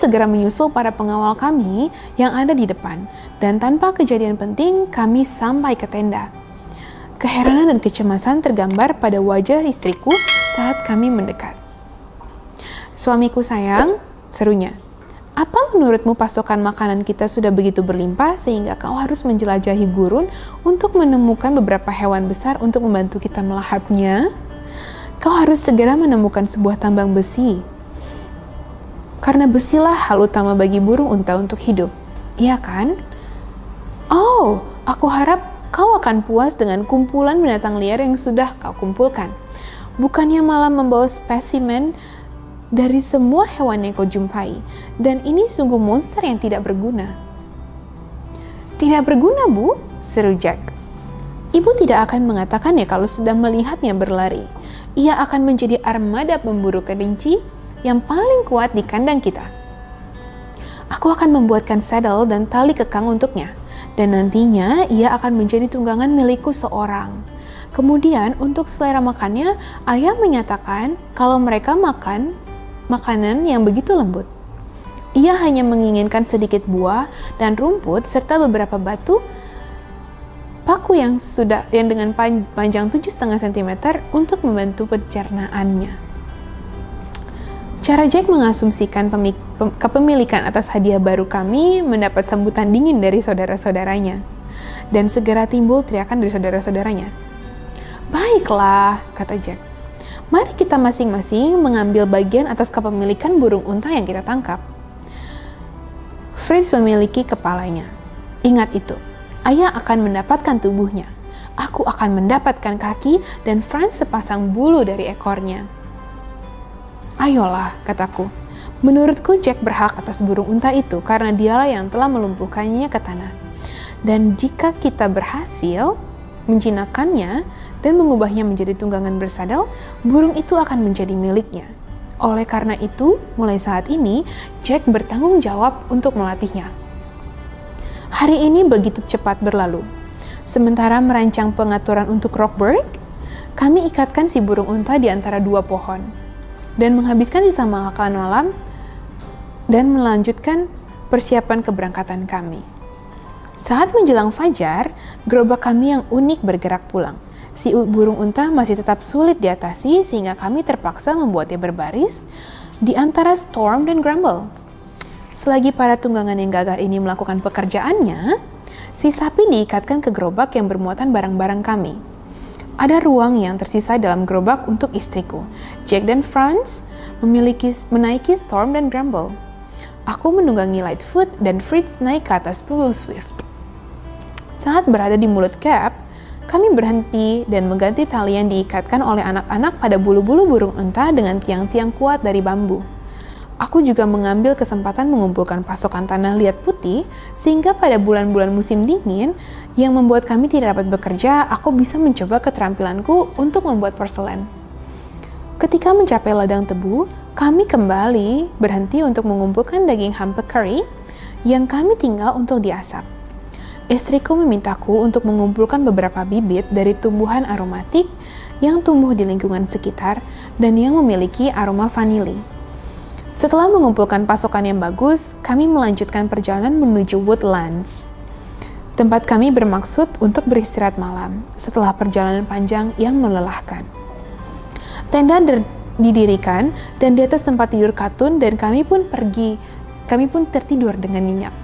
segera menyusul para pengawal kami yang ada di depan, dan tanpa kejadian penting, kami sampai ke tenda. Keheranan dan kecemasan tergambar pada wajah istriku saat kami mendekat. "Suamiku sayang," serunya, "apa menurutmu pasokan makanan kita sudah begitu berlimpah sehingga kau harus menjelajahi gurun untuk menemukan beberapa hewan besar untuk membantu kita melahapnya? Kau harus segera menemukan sebuah tambang besi. Karena besilah hal utama bagi burung unta untuk hidup, iya kan? Oh, aku harap kau akan puas dengan kumpulan binatang liar yang sudah kau kumpulkan. Bukannya malah membawa spesimen dari semua hewan yang kau jumpai, dan ini sungguh monster yang tidak berguna." "Tidak berguna, Bu?" seru Jack. "Ibu tidak akan mengatakannya kalau sudah melihatnya berlari. Ia akan menjadi armada pemburu kelinci yang paling kuat di kandang kita. Aku akan membuatkan saddle dan tali kekang untuknya, dan nantinya ia akan menjadi tunggangan milikku seorang. Kemudian untuk selera makannya, ayah menyatakan kalau mereka makan makanan yang begitu lembut. Ia hanya menginginkan sedikit buah dan rumput serta beberapa batu paku yang dengan panjang 7,5 cm untuk membantu pencernaannya." Cara Jack mengasumsikan kepemilikan atas hadiah baru kami mendapat sambutan dingin dari saudara-saudaranya, dan segera timbul teriakan dari saudara-saudaranya. "Baiklah," kata Jack. "Mari kita masing-masing mengambil bagian atas kepemilikan burung unta yang kita tangkap. Fritz memiliki kepalanya. Ingat itu, ayah akan mendapatkan tubuhnya. Aku akan mendapatkan kaki dan Franz sepasang bulu dari ekornya." "Ayolah," kataku. "Menurutku Jack berhak atas burung unta itu karena dialah yang telah melumpuhkannya ke tanah. Dan jika kita berhasil menjinakkannya dan mengubahnya menjadi tunggangan bersadel, burung itu akan menjadi miliknya. Oleh karena itu, mulai saat ini, Jack bertanggung jawab untuk melatihnya." Hari ini begitu cepat berlalu. Sementara merancang pengaturan untuk Rockburg, kami ikatkan si burung unta di antara dua pohon, dan menghabiskan sisa makan malam dan melanjutkan persiapan keberangkatan kami. Saat menjelang fajar, gerobak kami yang unik bergerak pulang. Si burung unta masih tetap sulit diatasi sehingga kami terpaksa membuatnya berbaris di antara Storm dan Grumble. Selagi para tunggangan yang gagah ini melakukan pekerjaannya, si sapi diikatkan ke gerobak yang bermuatan barang-barang kami. Ada ruang yang tersisa dalam gerobak untuk istriku. Jack dan Franz menaiki Storm dan Grumble. Aku menunggangi Lightfoot dan Fritz naik ke atas punggung Swift. Saat berada di mulut Gap, kami berhenti dan mengganti tali yang diikatkan oleh anak-anak pada bulu-bulu burung unta dengan tiang-tiang kuat dari bambu. Aku juga mengambil kesempatan mengumpulkan pasokan tanah liat putih, sehingga pada bulan-bulan musim dingin yang membuat kami tidak dapat bekerja, aku bisa mencoba keterampilanku untuk membuat porselen. Ketika mencapai ladang tebu, kami kembali berhenti untuk mengumpulkan daging hampe curry yang kami tinggal untuk diasap. Istriku memintaku untuk mengumpulkan beberapa bibit dari tumbuhan aromatik yang tumbuh di lingkungan sekitar dan yang memiliki aroma vanili. Setelah mengumpulkan pasokan yang bagus, kami melanjutkan perjalanan menuju Woodlands. Tempat kami bermaksud untuk beristirahat malam setelah perjalanan panjang yang melelahkan. Tenda didirikan dan di atas tempat tidur katun dan kami pun tertidur dengan nyenyak.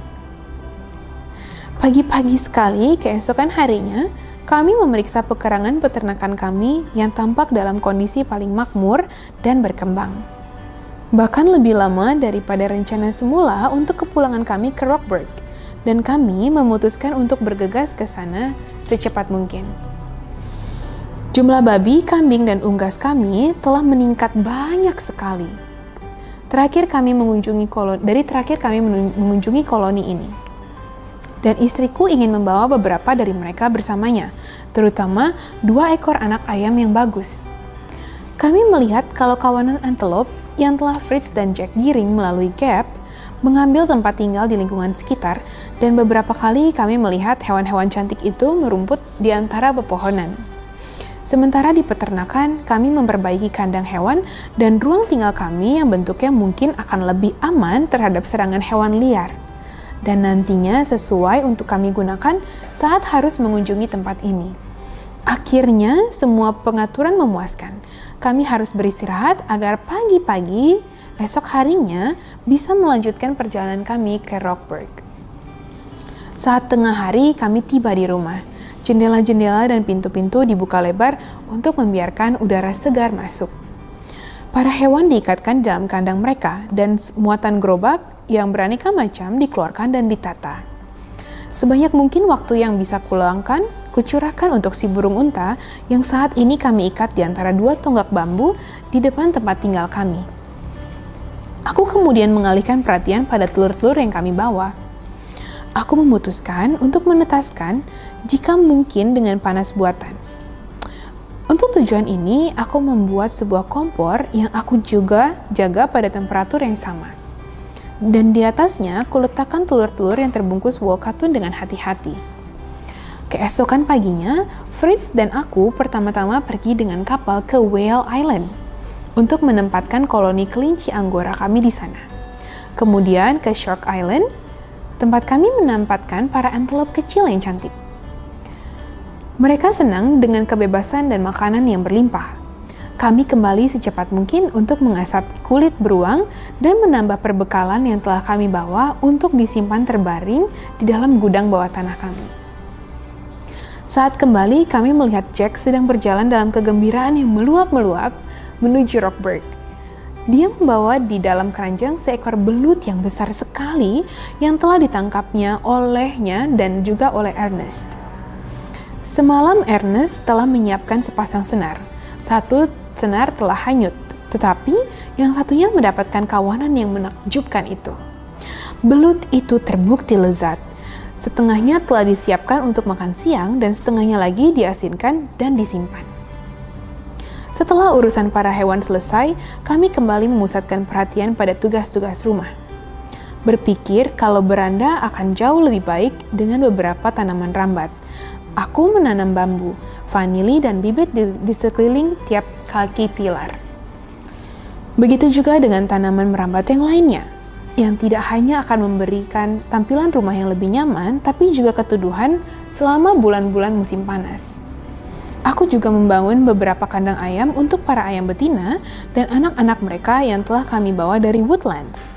Pagi-pagi sekali keesokan harinya, kami memeriksa pekarangan peternakan kami yang tampak dalam kondisi paling makmur dan berkembang. Bahkan lebih lama daripada rencana semula untuk kepulangan kami ke Rockburg, dan kami memutuskan untuk bergegas ke sana secepat mungkin. Jumlah babi, kambing, dan unggas kami telah meningkat banyak sekali. Dari terakhir kami mengunjungi koloni ini. Dan istriku ingin membawa beberapa dari mereka bersamanya, terutama 2 ekor anak ayam yang bagus. Kami melihat kalau kawanan antelope yang telah Fritz dan Jack giring melalui Gap mengambil tempat tinggal di lingkungan sekitar, dan beberapa kali kami melihat hewan-hewan cantik itu merumput di antara pepohonan. Sementara di peternakan, kami memperbaiki kandang hewan dan ruang tinggal kami yang bentuknya mungkin akan lebih aman terhadap serangan hewan liar. Dan nantinya sesuai untuk kami gunakan saat harus mengunjungi tempat ini. Akhirnya, semua pengaturan memuaskan. Kami harus beristirahat agar pagi-pagi esok harinya bisa melanjutkan perjalanan kami ke Rockburg. Saat tengah hari, kami tiba di rumah. Jendela-jendela dan pintu-pintu dibuka lebar untuk membiarkan udara segar masuk. Para hewan diikatkan di dalam kandang mereka dan muatan gerobak yang beraneka macam dikeluarkan dan ditata. Sebanyak mungkin waktu yang bisa kuluangkan, kucurahkan untuk si burung unta yang saat ini kami ikat di antara 2 tonggak bambu di depan tempat tinggal kami. Aku kemudian mengalihkan perhatian pada telur-telur yang kami bawa. Aku memutuskan untuk menetaskan jika mungkin dengan panas buatan. Untuk tujuan ini, aku membuat sebuah kompor yang aku juga jaga pada temperatur yang sama. Dan di atasnya, aku letakkan telur-telur yang terbungkus wol katun dengan hati-hati. Keesokan paginya, Fritz dan aku pertama-tama pergi dengan kapal ke Whale Island untuk menempatkan koloni kelinci anggora kami di sana. Kemudian ke Shark Island, tempat kami menempatkan para antelope kecil yang cantik. Mereka senang dengan kebebasan dan makanan yang berlimpah. Kami kembali secepat mungkin untuk mengasap kulit beruang dan menambah perbekalan yang telah kami bawa untuk disimpan terbaring di dalam gudang bawah tanah kami. Saat kembali, kami melihat Jack sedang berjalan dalam kegembiraan yang meluap-meluap menuju Rockburg. Dia membawa di dalam keranjang seekor belut yang besar sekali yang telah ditangkapnya olehnya dan juga oleh Ernest. Semalam Ernest telah menyiapkan sepasang senar. Satu senar telah hanyut, tetapi yang satunya mendapatkan kawanan yang menakjubkan itu. Belut itu terbukti lezat. Setengahnya telah disiapkan untuk makan siang dan setengahnya lagi diasinkan dan disimpan. Setelah urusan para hewan selesai, kami kembali memusatkan perhatian pada tugas-tugas rumah. Berpikir kalau beranda akan jauh lebih baik dengan beberapa tanaman rambat. Aku menanam bambu, vanili, dan bibit di sekeliling tiap kaki pilar. Begitu juga dengan tanaman merambat yang lainnya, yang tidak hanya akan memberikan tampilan rumah yang lebih nyaman, tapi juga keteduhan selama bulan-bulan musim panas. Aku juga membangun beberapa kandang ayam untuk para ayam betina dan anak-anak mereka yang telah kami bawa dari Woodlands.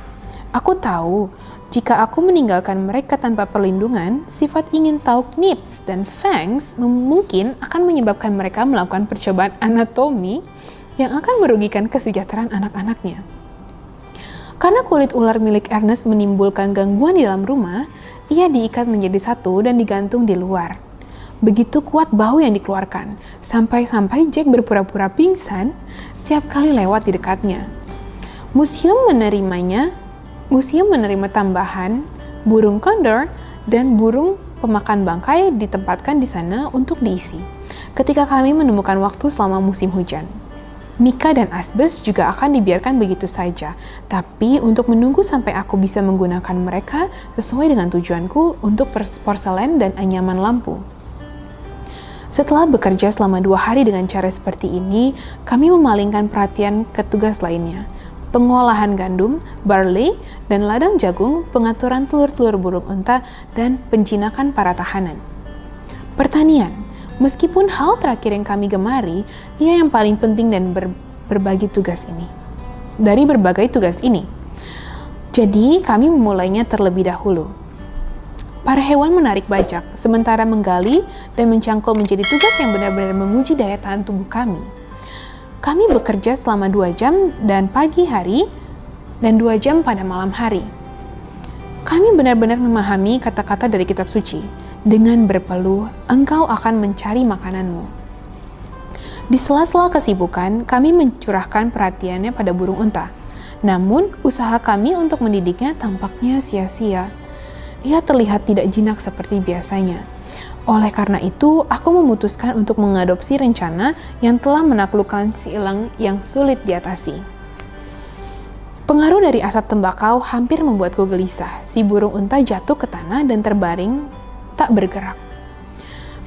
Aku tahu, jika aku meninggalkan mereka tanpa perlindungan, sifat ingin tahu Nips dan Fangs mungkin akan menyebabkan mereka melakukan percobaan anatomi yang akan merugikan kesejahteraan anak-anaknya. Karena kulit ular milik Ernest menimbulkan gangguan di dalam rumah, ia diikat menjadi satu dan digantung di luar. Begitu kuat bau yang dikeluarkan, sampai-sampai Jack berpura-pura pingsan setiap kali lewat di dekatnya. Museum menerima tambahan burung kondor dan burung pemakan bangkai ditempatkan di sana untuk diisi. Ketika kami menemukan waktu selama musim hujan, Mika dan Asbes juga akan dibiarkan begitu saja, tapi untuk menunggu sampai aku bisa menggunakan mereka sesuai dengan tujuanku untuk porselen dan anyaman lampu. Setelah bekerja selama 2 hari dengan cara seperti ini, kami memalingkan perhatian ke tugas lainnya. Pengolahan gandum, barley, dan ladang jagung, pengaturan telur-telur burung unta, dan penjinakan para tahanan. Pertanian, meskipun hal terakhir yang kami gemari, ia yang paling penting dan berbagi tugas ini. Dari berbagai tugas ini. Jadi, kami memulainya terlebih dahulu. Para hewan menarik bajak, sementara menggali dan mencangkul menjadi tugas yang benar-benar menguji daya tahan tubuh kami. Kami bekerja selama 2 jam dan pagi hari dan 2 jam pada malam hari. Kami benar-benar memahami kata-kata dari kitab suci. Dengan berpeluh, engkau akan mencari makananmu. Di sela-sela kesibukan, kami mencurahkan perhatiannya pada burung unta. Namun, usaha kami untuk mendidiknya tampaknya sia-sia. Ia terlihat tidak jinak seperti biasanya. Oleh karena itu, aku memutuskan untuk mengadopsi rencana yang telah menaklukkan si elang yang sulit diatasi. Pengaruh dari asap tembakau hampir membuatku gelisah. Si burung unta jatuh ke tanah dan terbaring tak bergerak.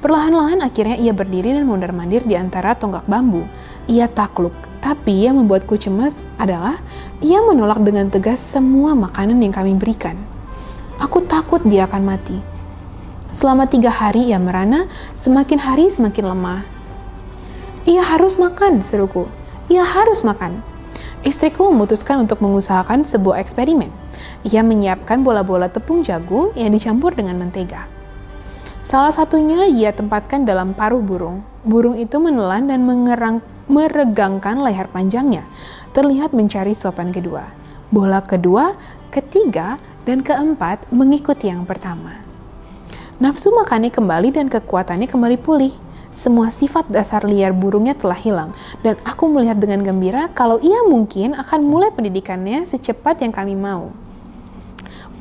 Perlahan-lahan akhirnya ia berdiri dan mondar-mandir di antara tonggak bambu. Ia takluk, tapi yang membuatku cemas adalah ia menolak dengan tegas semua makanan yang kami berikan. Aku takut dia akan mati. Selama 3 hari ia merana, semakin hari semakin lemah. Ia harus makan, seruku. Ia harus makan. Istriku memutuskan untuk mengusahakan sebuah eksperimen. Ia menyiapkan bola-bola tepung jagung yang dicampur dengan mentega. Salah satunya ia tempatkan dalam paruh burung. Burung itu menelan dan meregangkan leher panjangnya, terlihat mencari suapan kedua. Bola kedua, ketiga, dan keempat mengikuti yang pertama. Nafsu makannya kembali dan kekuatannya kembali pulih. Semua sifat dasar liar burungnya telah hilang, dan aku melihat dengan gembira kalau ia mungkin akan mulai pendidikannya secepat yang kami mau.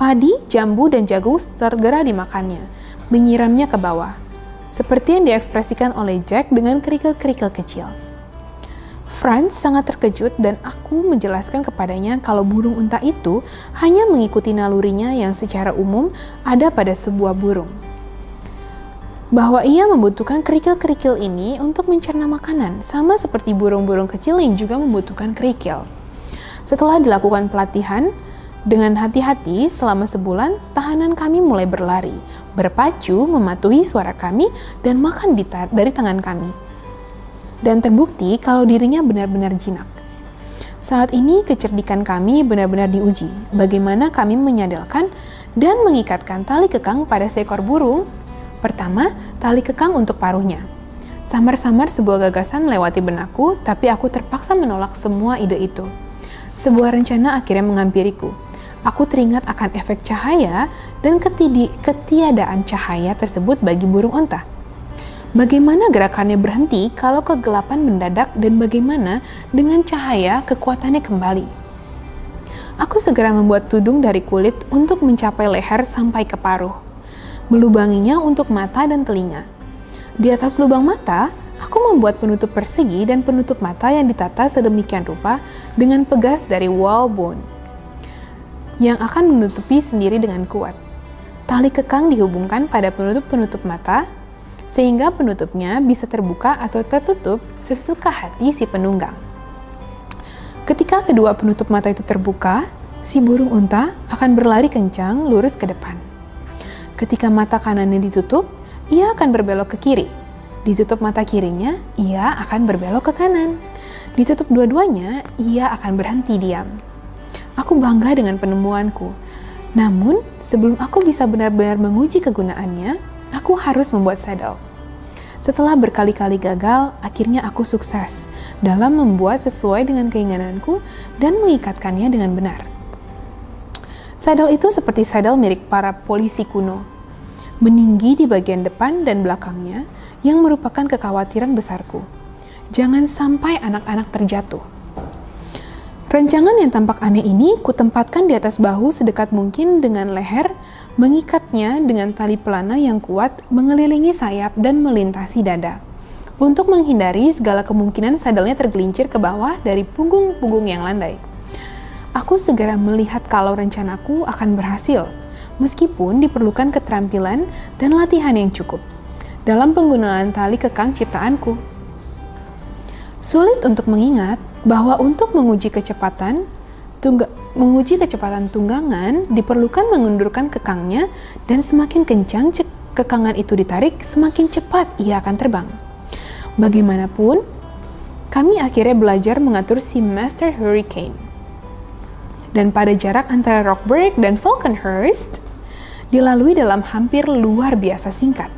Padi, jambu, dan jagung segera dimakannya, menyiramnya ke bawah, seperti yang diekspresikan oleh Jack dengan kerikil-kerikil kecil. Franz sangat terkejut dan aku menjelaskan kepadanya kalau burung unta itu hanya mengikuti nalurinya yang secara umum ada pada sebuah burung. Bahwa ia membutuhkan kerikil-kerikil ini untuk mencerna makanan, sama seperti burung-burung kecil yang juga membutuhkan kerikil. Setelah dilakukan pelatihan, dengan hati-hati selama sebulan, tahanan kami mulai berlari, berpacu, mematuhi suara kami, dan makan dari tangan kami. Dan terbukti kalau dirinya benar-benar jinak. Saat ini kecerdikan kami benar-benar diuji, bagaimana kami menyandalkan dan mengikatkan tali kekang pada seekor burung. Pertama, tali kekang untuk paruhnya. Samar-samar sebuah gagasan melewati benakku, tapi aku terpaksa menolak semua ide itu. Sebuah rencana akhirnya menghampiriku. Aku teringat akan efek cahaya dan ketiadaan cahaya tersebut bagi burung onta. Bagaimana gerakannya berhenti kalau kegelapan mendadak dan bagaimana dengan cahaya kekuatannya kembali. Aku segera membuat tudung dari kulit untuk mencapai leher sampai ke paruh. Melubanginya untuk mata dan telinga. Di atas lubang mata, aku membuat penutup persegi dan penutup mata yang ditata sedemikian rupa dengan pegas dari whalebone yang akan menutupi sendiri dengan kuat. Tali kekang dihubungkan pada penutup-penutup mata, sehingga penutupnya bisa terbuka atau tertutup sesuka hati si penunggang. Ketika kedua penutup mata itu terbuka, si burung unta akan berlari kencang lurus ke depan. Ketika mata kanannya ditutup, ia akan berbelok ke kiri. Ditutup mata kirinya, ia akan berbelok ke kanan. Ditutup dua-duanya, ia akan berhenti diam. Aku bangga dengan penemuanku. Namun, sebelum aku bisa benar-benar menguji kegunaannya, aku harus membuat saddle. Setelah berkali-kali gagal, akhirnya aku sukses dalam membuat sesuai dengan keinginanku dan mengikatkannya dengan benar. Saddle itu seperti saddle milik para polisi kuno, meninggi di bagian depan dan belakangnya, yang merupakan kekhawatiran besarku. Jangan sampai anak-anak terjatuh. Rancangan yang tampak aneh ini kutempatkan di atas bahu sedekat mungkin dengan leher, mengikatnya dengan tali pelana yang kuat mengelilingi sayap dan melintasi dada. Untuk menghindari segala kemungkinan sadelnya tergelincir ke bawah dari punggung-punggung yang landai. Aku segera melihat kalau rencanaku akan berhasil, meskipun diperlukan keterampilan dan latihan yang cukup dalam penggunaan tali kekang ciptaanku. Sulit untuk mengingat bahwa untuk menguji kecepatan tunggangan diperlukan mengundurkan kekangnya, dan semakin kencang kekangan itu ditarik, semakin cepat ia akan terbang. Bagaimanapun, kami akhirnya belajar mengatur si Master Hurricane. Dan pada jarak antara Rockburg dan Falconhurst, dilalui dalam hampir luar biasa singkat.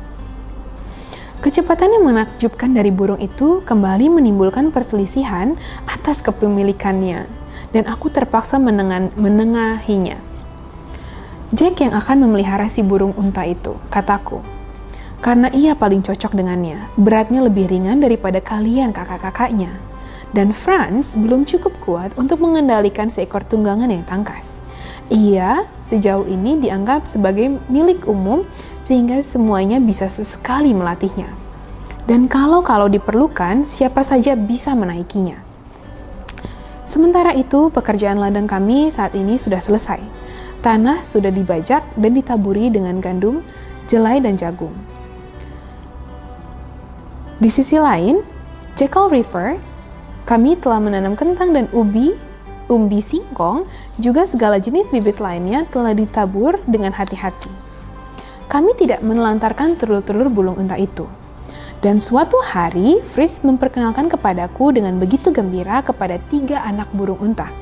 Kecepatan yang menakjubkan dari burung itu kembali menimbulkan perselisihan atas kepemilikannya, dan aku terpaksa menengahinya. Jack yang akan memelihara si burung unta itu, kataku, karena ia paling cocok dengannya, beratnya lebih ringan daripada kalian kakak-kakaknya, dan Franz belum cukup kuat untuk mengendalikan seekor tunggangan yang tangkas. Ia sejauh ini dianggap sebagai milik umum sehingga semuanya bisa sesekali melatihnya. Dan kalau diperlukan, siapa saja bisa menaikinya. Sementara itu, pekerjaan ladang kami saat ini sudah selesai. Tanah sudah dibajak dan ditaburi dengan gandum, jelai, dan jagung. Di sisi lain, Jackal River, kami telah menanam kentang dan umbi singkong, juga segala jenis bibit lainnya telah ditabur dengan hati-hati. Kami tidak menelantarkan telur-telur bulung unta itu. Dan suatu hari, Fritz memperkenalkan kepadaku dengan begitu gembira kepada 3 anak burung unta.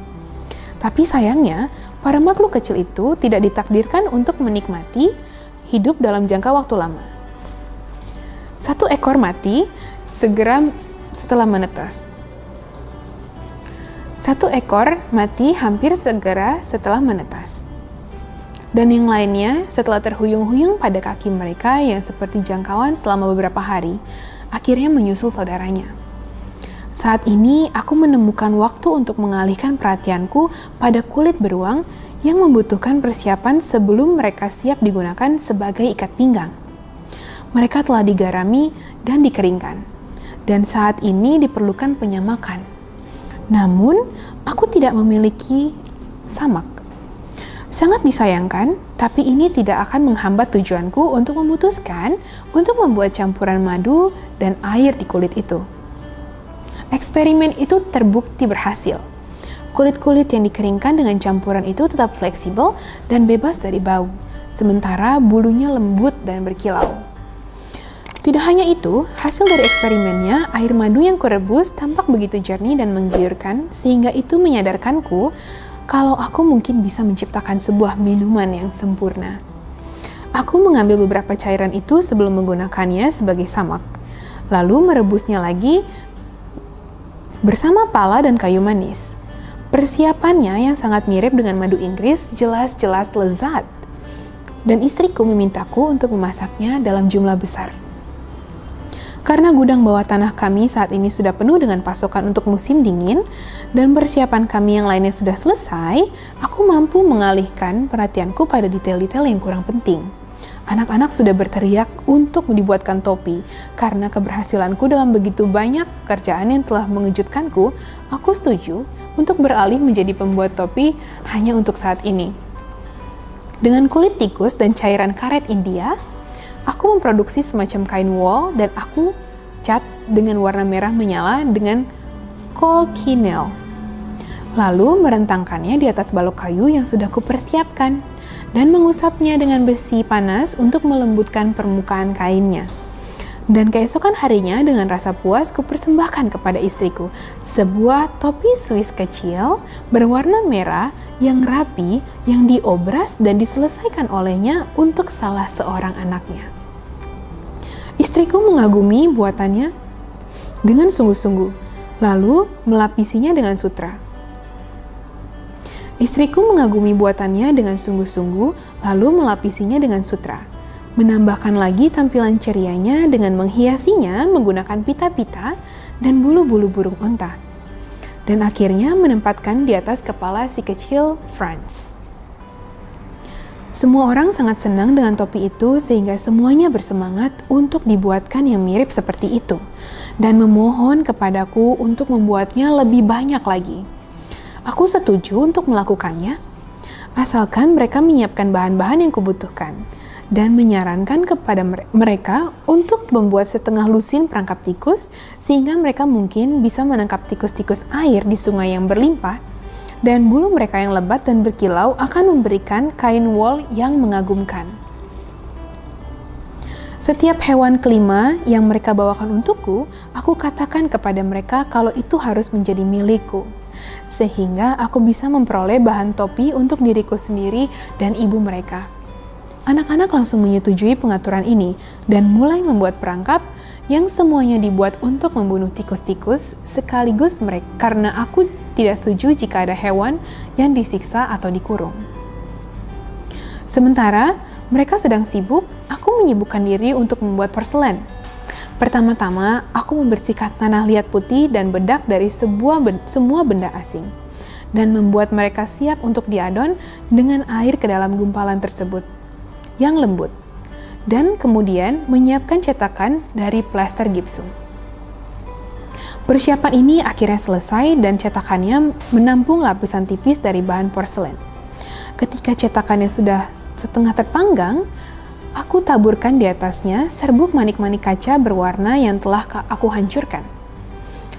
Tapi sayangnya, para makhluk kecil itu tidak ditakdirkan untuk menikmati hidup dalam jangka waktu lama. 1 ekor mati segera setelah menetas. 1 ekor mati hampir segera setelah menetas. Dan yang lainnya setelah terhuyung-huyung pada kaki mereka yang seperti jangkauan selama beberapa hari, akhirnya menyusul saudaranya. Saat ini aku menemukan waktu untuk mengalihkan perhatianku pada kulit beruang yang membutuhkan persiapan sebelum mereka siap digunakan sebagai ikat pinggang. Mereka telah digarami dan dikeringkan, dan saat ini diperlukan penyamakan. Namun, aku tidak memiliki samak. Sangat disayangkan, tapi ini tidak akan menghambat tujuanku untuk memutuskan untuk membuat campuran madu dan air di kulit itu. Eksperimen itu terbukti berhasil. Kulit-kulit yang dikeringkan dengan campuran itu tetap fleksibel dan bebas dari bau, sementara bulunya lembut dan berkilau. Tidak hanya itu, hasil dari eksperimennya, air madu yang kurebus tampak begitu jernih dan menggiurkan, sehingga itu menyadarkanku kalau aku mungkin bisa menciptakan sebuah minuman yang sempurna. Aku mengambil beberapa cairan itu sebelum menggunakannya sebagai samak, lalu merebusnya lagi bersama pala dan kayu manis. Persiapannya yang sangat mirip dengan madu Inggris jelas-jelas lezat, dan istriku memintaku untuk memasaknya dalam jumlah besar. Karena gudang bawah tanah kami saat ini sudah penuh dengan pasokan untuk musim dingin, dan persiapan kami yang lainnya sudah selesai, aku mampu mengalihkan perhatianku pada detail-detail yang kurang penting. Anak-anak sudah berteriak untuk dibuatkan topi. Karena keberhasilanku dalam begitu banyak pekerjaan yang telah mengejutkanku, aku setuju untuk beralih menjadi pembuat topi hanya untuk saat ini. Dengan kulit tikus dan cairan karet India, aku memproduksi semacam kain wool dan aku cat dengan warna merah menyala dengan cochineal. Lalu merentangkannya di atas balok kayu yang sudah kupersiapkan dan mengusapnya dengan besi panas untuk melembutkan permukaan kainnya. Dan keesokan harinya dengan rasa puas kupersembahkan kepada istriku sebuah topi Swiss kecil berwarna merah yang rapi yang diobras dan diselesaikan olehnya untuk salah seorang anaknya. Istriku mengagumi buatannya dengan sungguh-sungguh, lalu melapisinya dengan sutra. Menambahkan lagi tampilan cerianya dengan menghiasinya menggunakan pita-pita dan bulu-bulu burung unta. Dan akhirnya menempatkan di atas kepala si kecil Franz. Semua orang sangat senang dengan topi itu sehingga semuanya bersemangat untuk dibuatkan yang mirip seperti itu dan memohon kepadaku untuk membuatnya lebih banyak lagi. Aku setuju untuk melakukannya, asalkan mereka menyiapkan bahan-bahan yang kubutuhkan dan menyarankan kepada mereka untuk membuat setengah lusin perangkap tikus sehingga mereka mungkin bisa menangkap tikus-tikus air di sungai yang berlimpah. Dan bulu mereka yang lebat dan berkilau akan memberikan kain wool yang mengagumkan. Setiap hewan kelima yang mereka bawakan untukku, aku katakan kepada mereka kalau itu harus menjadi milikku. Sehingga aku bisa memperoleh bahan topi untuk diriku sendiri dan ibu mereka. Anak-anak langsung menyetujui pengaturan ini dan mulai membuat perangkap yang semuanya dibuat untuk membunuh tikus-tikus sekaligus mereka karena aku tidak setuju jika ada hewan yang disiksa atau dikurung. Sementara mereka sedang sibuk, aku menyibukkan diri untuk membuat porselen. Pertama-tama, aku membersihkan tanah liat putih dan bedak dari semua benda asing dan membuat mereka siap untuk diadon dengan air ke dalam gumpalan tersebut yang lembut. Dan kemudian menyiapkan cetakan dari plaster gipsum. Persiapan ini akhirnya selesai dan cetakannya menampung lapisan tipis dari bahan porselen. Ketika cetakannya sudah setengah terpanggang, Aku taburkan di atasnya serbuk manik-manik kaca berwarna yang telah aku hancurkan.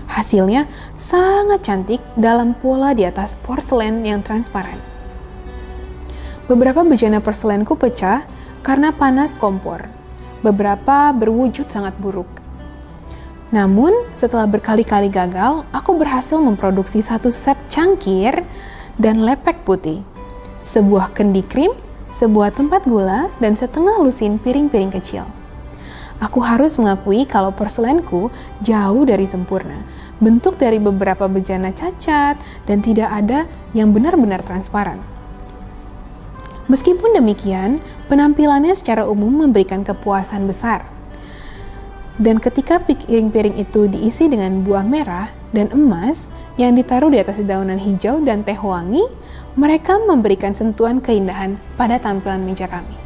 Hasilnya sangat cantik dalam pola di atas porselen yang transparan. Beberapa bejana porselenku pecah karena panas kompor. Beberapa berwujud sangat buruk. Namun, setelah berkali-kali gagal, aku berhasil memproduksi satu set cangkir dan lepek putih, sebuah kendi krim, sebuah tempat gula, dan setengah lusin piring-piring kecil. Aku harus mengakui kalau porselenku jauh dari sempurna, bentuk dari beberapa bejana cacat, dan tidak ada yang benar-benar transparan. Meskipun demikian, penampilannya secara umum memberikan kepuasan besar. Dan ketika piring-piring itu diisi dengan buah merah dan emas yang ditaruh di atas daunan hijau dan teh wangi, mereka memberikan sentuhan keindahan pada tampilan meja kami.